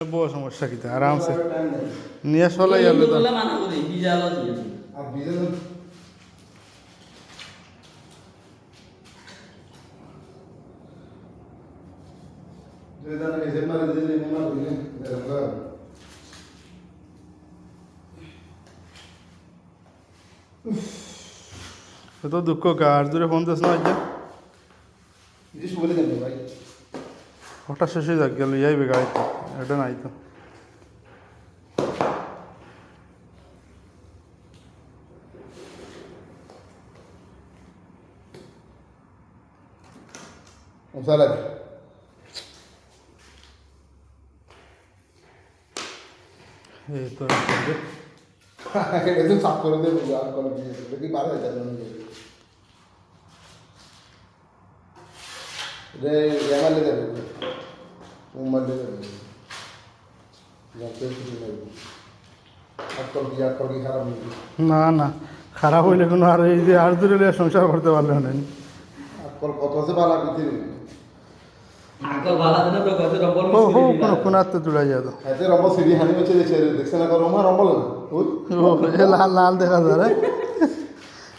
বড় সমস্যা কি আরামসে নিয়ে চলাই গেল তো মানা করি বিজাল আর বিজেল যেটা না এসে মারে দিলে নেমা দিলে দেখো তো দুঃখ কার জোরে ফোন দিস না আজ কিছু বলে দেন ভাই হঠাৎ শেষ হয়ে যাক গেল ইয়াইবে গাড়িতে এটা নাই তো মশলা এই তো এটা সাফ করে দেবো আর কোনো কিছু দেখি বার হয়ে যাবে রে এমালে দেবে উম্মালে দেবে যাতে কিছু নেই আর কি খারাপ নেই না না খারাপ হইলে কোনো আর এই যে আর দূরে সংসার করতে পারলে না আর কত আছে বালা পৃথিবী আঙ্কল বালা দিনে তো কত রবল ও হো মিস্ত্রি কোনো কোনাতে তুলা যায় তো এতে রম্ব সিঁড়ি হানি মেছে দেখছে না রম্বা রম্বল না ওই ও এ লাল লাল দেখা যায় রে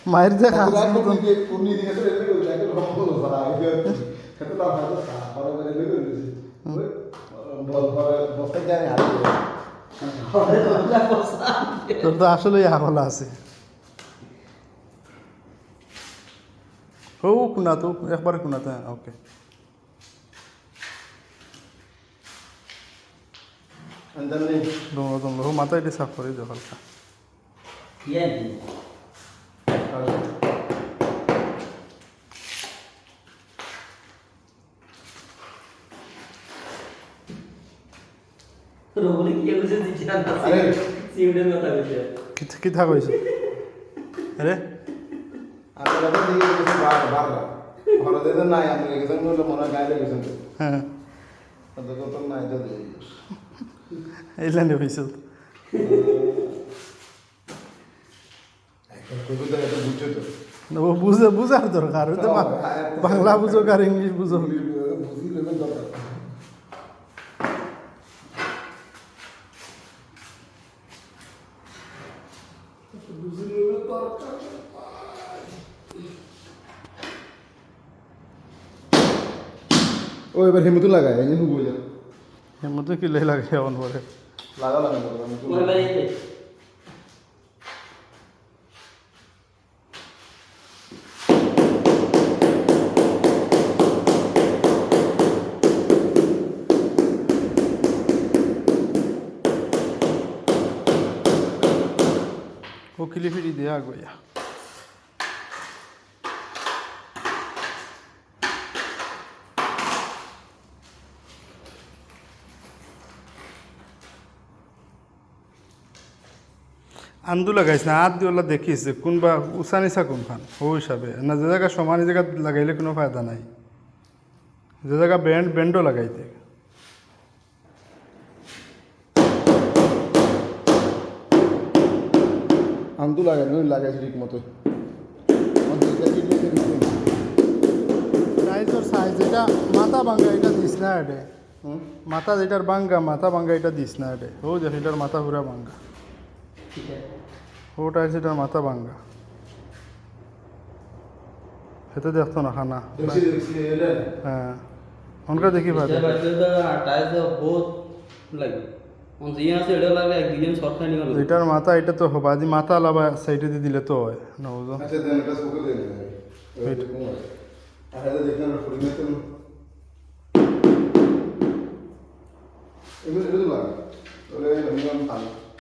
মায়ের দেখা উনি দিকে তো রেলে কই যাকে রম্বল সারা আইডিয়া কত তা ভালো সারা পরে করে লেগে গেছে ওই বল পরে বসতে যায় হারি তোর তো আসলেই হাওলা আছে ও কোনা তো একবার কোনাতে ওকে अंदर नहीं তোমরা মাথা এটা সাফ করে দাও হালকা ইয়ে রবলে কি কইছে দিছি না আরে সিউডের কথা কইছে কি থাক হয়েছে আরে আপনারা তো দিকে কিছু বার ভালো দেন নাই আমি গেছেন বলে মনে গাইলে গেছেন হ্যাঁ তো কত নাই তো দেই এই লাইনে হয়েছে কবিতা এটা বুঝছো তো ও বুঝার দরকার ওই তো বাংলা বুঝো আর ইংলিশ বুঝো বুঝি লেবেন দরকার বুঝি লেবেন দরকার ও এবার হেমুতু লাগায় এই হুবো যা এর মধ্যে কি লাই লাগে এমন পরে লাগা লাগা ওই বাড়িতে ও কিলিফিটি দেয়া গয়া আন্দু লাগাইছে না হাত দিয়ে ওলা দেখিছে কোনবা উঁচা নিচা কোনখান ও হিসাবে না যে জায়গা সমান জায়গা লাগাইলে কোনো ফায়দা নাই যে জায়গা ব্যান্ডও লাগাইতে আন্দু লাগায় নই লাগাইছে ঠিক মতো সাইজর সাইজ এটা মাথা ভাঙ্গা এটা দিস না এটে মাথা যেটার ভাঙ্গা মাথা ভাঙ্গা এটা দিস না এটে ও যে সেটার মাথা পুরা ভাঙ্গা ঠিক আছে ওটা সেটার মাথা ভাঙ্গা সেটা দেখতো না খানা দেখছি দেখছি এলে হ্যাঁ অনকা দেখি ভাই এটা বাড়িতে তো টাইস তো বহুত লাগে অন জিয়া আছে এটা লাগে এক দিন শর্ট খানি গেল এটার মাথা এটা তো হবে আদি মাথা আলাবা সাইডে দিয়ে দিলে তো হয় না বুঝো আচ্ছা দেন এটা সুকে দেন Wait. আর এটা দেখেন না ফুল মেতে এগুলো লাগা ওলে মিনিমাম পানি